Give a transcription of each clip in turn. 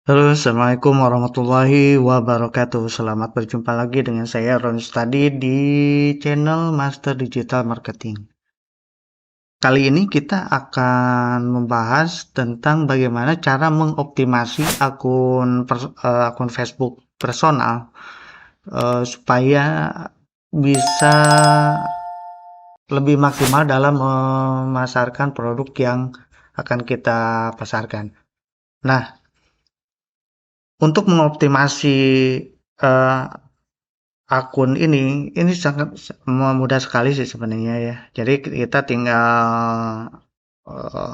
Halo, Assalamualaikum warahmatullahi wabarakatuh. Selamat berjumpa lagi dengan saya Ron Study di channel Master Digital Marketing. Kali ini kita akan membahas tentang bagaimana cara mengoptimasi akun Facebook personal supaya bisa lebih maksimal dalam memasarkan produk yang akan kita pasarkan. Nah, untuk mengoptimasi eh, akun ini sangat mudah sekali sih sebenarnya ya. Jadi kita tinggal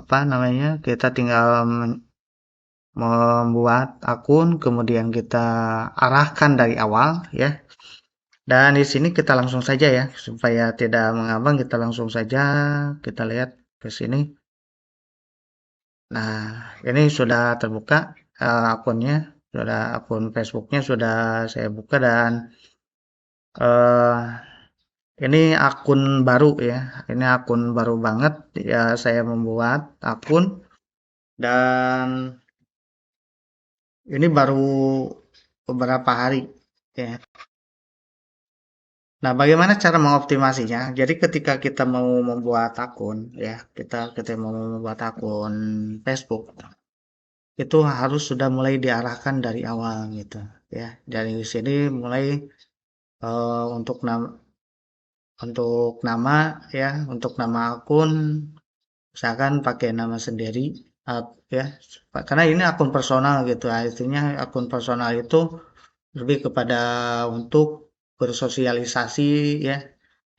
apa namanya? Kita tinggal membuat akun, kemudian kita arahkan dari awal ya. Dan di sini kita langsung saja ya, supaya tidak mengambang kita langsung saja kita lihat ke sini. Nah, ini sudah terbuka akunnya, sudah akun Facebooknya sudah saya buka dan eh ini akun baru ya. Ini akun baru banget ya, saya membuat akun dan ini baru beberapa hari ya. Nah, bagaimana cara mengoptimasinya? Jadi ketika kita mau membuat akun ya, kita mau membuat akun Facebook itu harus sudah mulai diarahkan dari awal gitu ya. Dari sini mulai untuk nama ya, untuk nama akun misalkan pakai nama sendiri ya, karena ini akun personal gitu, artinya akun personal itu lebih kepada untuk bersosialisasi ya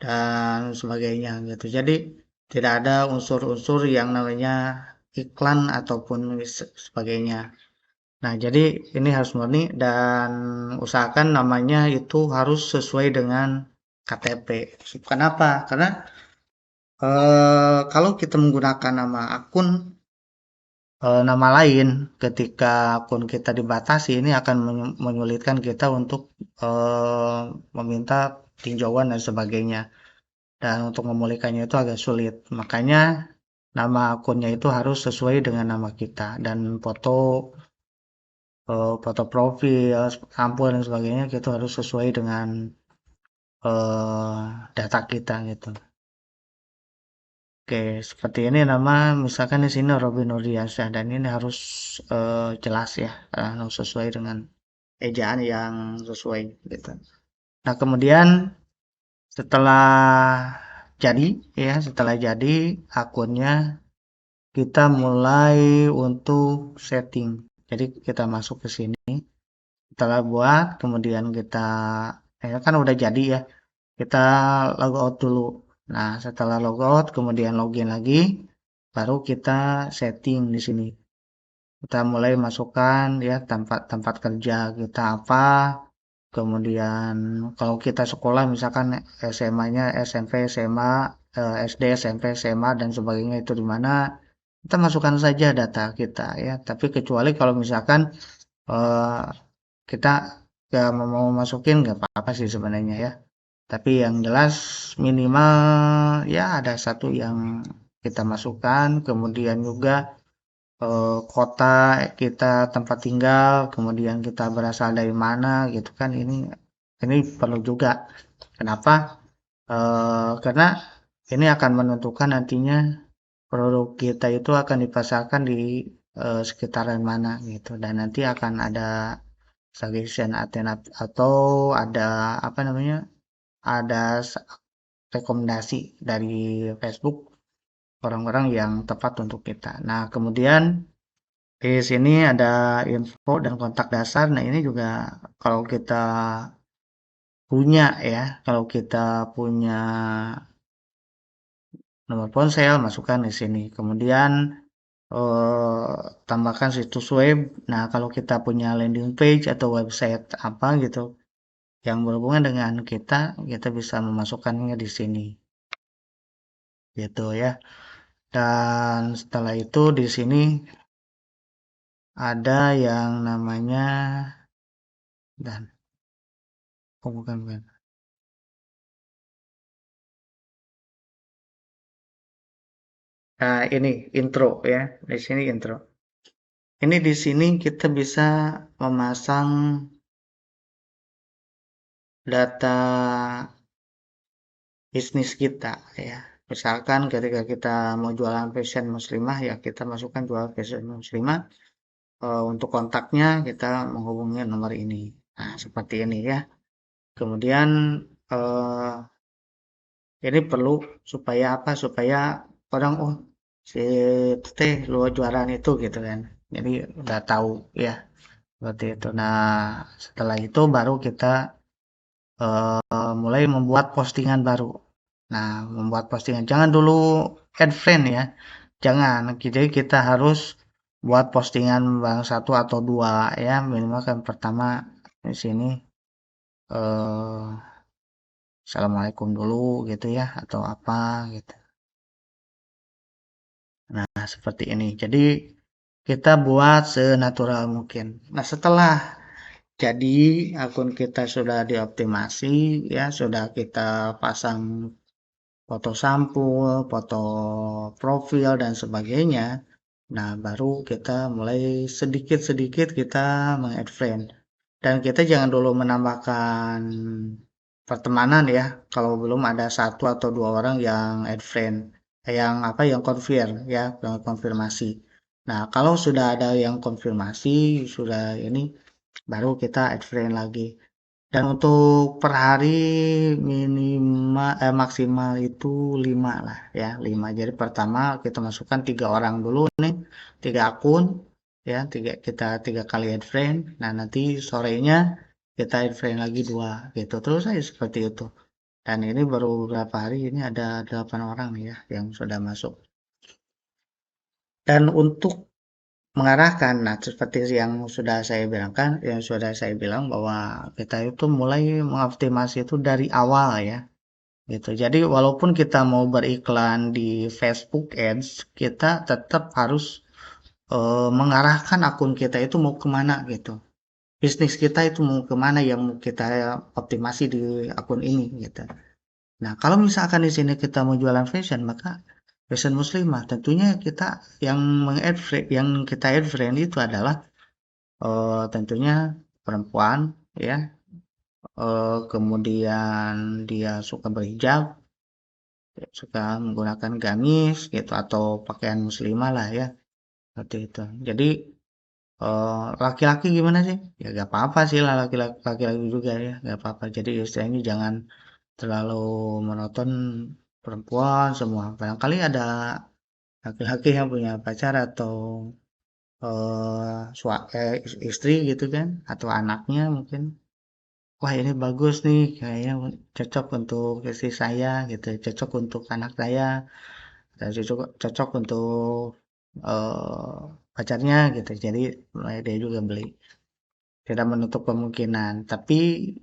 dan sebagainya gitu. Jadi tidak ada unsur-unsur yang namanya iklan ataupun sebagainya. Nah, jadi ini harus murni dan usahakan namanya itu harus sesuai dengan KTP. Kenapa? Karena kalau kita menggunakan nama akun nama lain ketika akun kita dibatasi ini akan menyulitkan kita untuk meminta tinjauan dan sebagainya, dan untuk memulihkannya itu agak sulit. Makanya nama akunnya itu harus sesuai dengan nama kita dan foto profil, sampul dan sebagainya itu harus sesuai dengan data kita gitu. Oke, seperti ini nama misalkan di sini Robin Nurdiansyah dan ini harus jelas ya, harus sesuai dengan ejaan yang sesuai gitu. Nah, kemudian setelah setelah jadi akunnya kita mulai untuk setting. Jadi kita masuk ke sini, setelah buat, kemudian kita kan udah jadi ya, kita logout dulu. Nah, setelah logout, kemudian login lagi, baru kita setting di sini. Kita mulai masukkan ya tempat kerja kita apa, kemudian kalau kita sekolah misalkan SMA-nya SMP, SMA, SD, SMP, SMA dan sebagainya itu di mana, kita masukkan saja data kita ya. Tapi kecuali kalau misalkan eh, kita nggak mau masukin nggak apa-apa sih sebenarnya ya. Tapi yang jelas minimal ya ada satu yang kita masukkan, kemudian juga kota kita, tempat tinggal, kemudian kita berasal dari mana gitu kan, ini perlu juga. Kenapa? Karena ini akan menentukan nantinya produk kita itu akan dipasarkan di sekitaran mana gitu, dan nanti akan ada suggestion atau ada apa namanya, ada rekomendasi dari Facebook orang-orang yang tepat untuk kita. Nah, kemudian di sini ada info dan kontak dasar. Nah, ini juga kalau kita punya ya, kalau kita punya nomor ponsel, masukkan di sini. Kemudian eh, tambahkan situs web. Nah, kalau kita punya landing page atau website apa gitu yang berhubungan dengan kita, kita bisa memasukkannya di sini. Gitu ya. Dan setelah itu di sini ada yang namanya dan oh, bukan. Nah, ini intro ya. Di sini intro. Ini di sini kita bisa memasang data bisnis kita ya. Misalkan ketika kita mau jualan fashion muslimah ya kita masukkan jual fashion muslimah. Untuk kontaknya kita menghubungi nomor ini. Nah, seperti ini ya. Kemudian eh, ini perlu supaya apa? Supaya orang oh si teh lu jualan itu gitu kan. Jadi udah tahu ya seperti itu. Nah, setelah itu baru kita mulai membuat postingan baru. Nah, membuat postingan jangan dulu add friend ya. Jangan. Jadi kita harus buat postingan bang satu atau dua ya minimal kan pertama di sini eh, assalamualaikum dulu gitu ya atau apa gitu. Nah, seperti ini. Jadi kita buat senatural mungkin. Nah, setelah jadi akun kita sudah dioptimasi ya, sudah kita pasang foto sampul, foto profil dan sebagainya. Nah, baru kita mulai sedikit-sedikit kita meng-add friend. Dan kita jangan dulu menambahkan pertemanan ya, kalau belum ada satu atau dua orang yang add friend, yang apa yang confirm ya, yang konfirmasi. Nah, kalau sudah ada yang konfirmasi, sudah ini baru kita add friend lagi. Dan untuk per hari minimal maksimal itu 5 lah ya, 5. Jadi pertama kita masukkan 3 orang dulu nih, 3 akun ya, tiga kali add friend. Nah, nanti sorenya kita add friend lagi 2 gitu. Terus saya seperti itu. Dan ini baru beberapa hari ini ada 8 orang nih ya yang sudah masuk. Dan untuk mengarahkan, nah seperti yang sudah saya bilangkan, yang sudah saya bilang bahwa kita itu mulai mengoptimasi itu dari awal ya, gitu. Jadi walaupun kita mau beriklan di Facebook Ads, kita tetap harus mengarahkan akun kita itu mau kemana gitu. Bisnis kita itu mau kemana yang mau kita optimasi di akun ini gitu. Nah, kalau misalkan di sini kita mau jualan fashion, maka fashion muslimah tentunya kita yang yang kita add friend itu adalah tentunya perempuan ya, kemudian dia suka berhijab, suka menggunakan gamis gitu atau pakaian muslimah lah ya, seperti itu. Jadi laki-laki gimana sih? Ya gak apa-apa sih lah laki-laki juga ya, gak apa-apa. Jadi istilahnya jangan terlalu monoton perempuan semua. Barangkali ada laki-laki yang punya pacar atau istri gitu kan, atau anaknya mungkin. Wah ini bagus nih, kayaknya cocok untuk istri saya gitu, cocok untuk anak saya, dan cocok cocok untuk pacarnya gitu. Jadi dia juga beli. Tidak menutup kemungkinan, tapi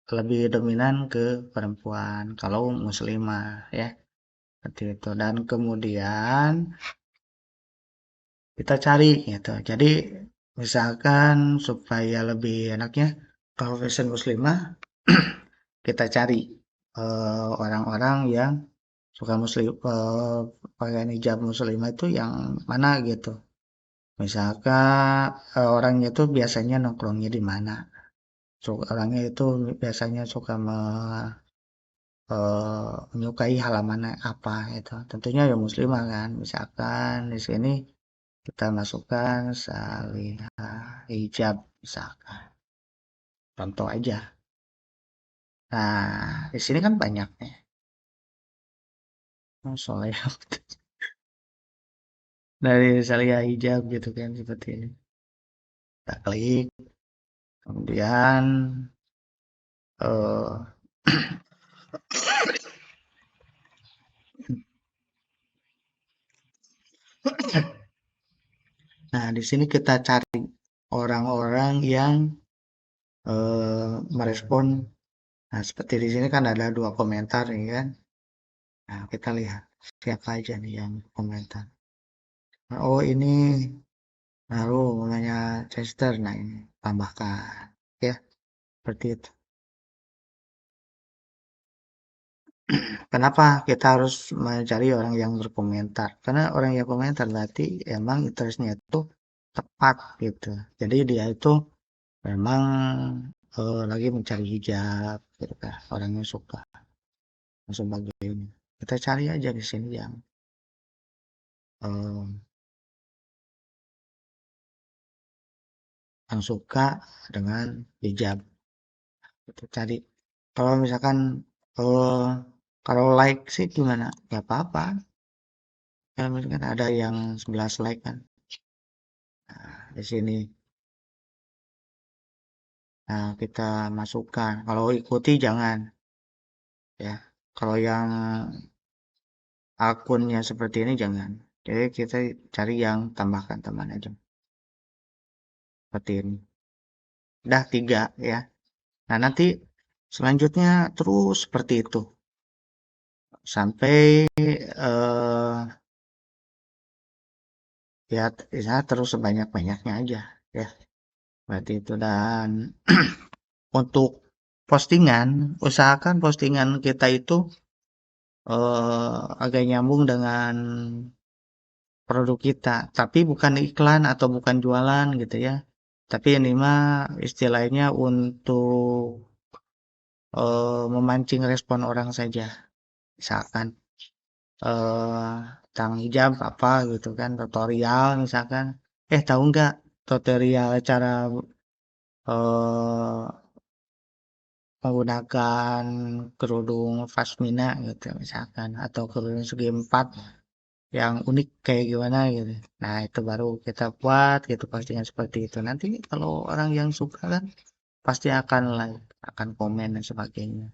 lebih dominan ke perempuan kalau muslimah ya seperti itu. Dan kemudian kita cari gitu. Jadi misalkan supaya lebih enaknya kalau fashion muslimah kita cari orang-orang yang suka muslim pakaian hijab muslimah itu yang mana gitu. Misalkan orangnya itu biasanya nongkrongnya di mana. Orangnya itu biasanya suka menyukai halaman apa itu. Tentunya ya muslimah kan. Misalkan di sini kita masukkan salihah hijab misalkan. Contoh aja. Nah, di sini kan banyak nih. Oh, soleh dari salihah hijab gitu kan seperti ini. Kita klik, kemudian eh nah di sini kita cari orang-orang yang merespon. Nah, seperti di sini kan ada 2 komentar nih kan. Nah, kita lihat siapa aja nih yang komentar. Nah, oh ini baru namanya Chester. Nah, ini tambahkan ya seperti itu. Kenapa kita harus mencari orang yang berkomentar? Karena orang yang komentar berarti emang interestnya itu tepat gitu. Jadi dia itu memang lagi mencari hijab gitu kan, orangnya suka dan sebagainya. Kita cari aja di sini eh, yang suka dengan hijab. Kita cari. Kalau misalkan eh, kalau like sih gimana? Gak apa-apa. Kalau misalkan ada yang 11 like kan. Nah, di sini. Nah, kita masukkan. Kalau ikuti jangan ya. Kalau yang akunnya seperti ini jangan. Jadi kita cari yang tambahkan teman aja. Seperti ini. Udah 3 ya. Nah, nanti selanjutnya terus seperti itu. Sampai ya, ya terus sebanyak-banyaknya aja ya. Berarti itu dan untuk postingan, usahakan postingan kita itu agak nyambung dengan produk kita, tapi bukan iklan atau bukan jualan gitu ya. Tapi ini mah istilahnya untuk memancing respon orang saja. Misalkan eh tentang hijab apa gitu kan, tutorial misalkan. Tahu nggak tutorial cara eh menggunakan kerudung pasmina gitu misalkan atau kerudung segi empat yang unik kayak gimana gitu. Nah, itu baru kita buat gitu postingan seperti itu. Nanti kalau orang yang suka kan pasti akan like, akan komen dan sebagainya.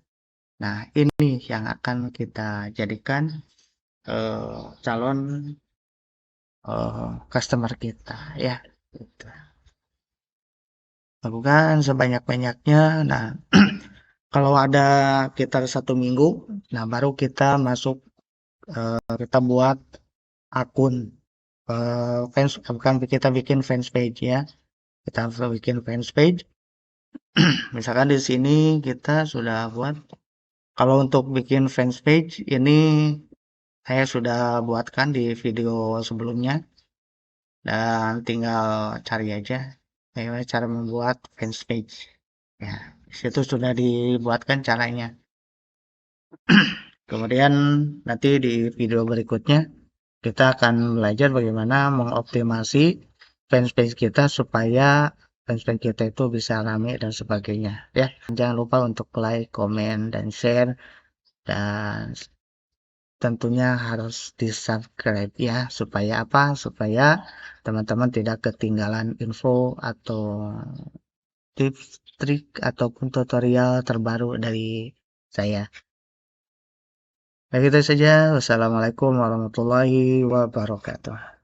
Nah, ini yang akan kita jadikan calon customer kita ya. Gitu. Lakukan sebanyak-banyaknya. Nah, kalau ada sekitar 1 minggu, nah baru kita masuk, kita buat akun fans, bukan kita bikin fans page ya. Kita bikin fans page. Misalkan di sini kita sudah buat. Kalau untuk bikin fans page ini saya sudah buatkan di video sebelumnya dan tinggal cari aja bagaimana cara membuat fans page. Ya, di situ sudah dibuatkan caranya. Kemudian nanti di video berikutnya kita akan belajar bagaimana mengoptimasi fanspage kita supaya fanspage kita itu bisa rame dan sebagainya ya. Jangan lupa untuk like, komen, dan share dan tentunya harus di subscribe ya supaya apa? Supaya teman-teman tidak ketinggalan info atau tips, trik ataupun tutorial terbaru dari saya. Begitu saja. Wassalamualaikum warahmatullahi wabarakatuh.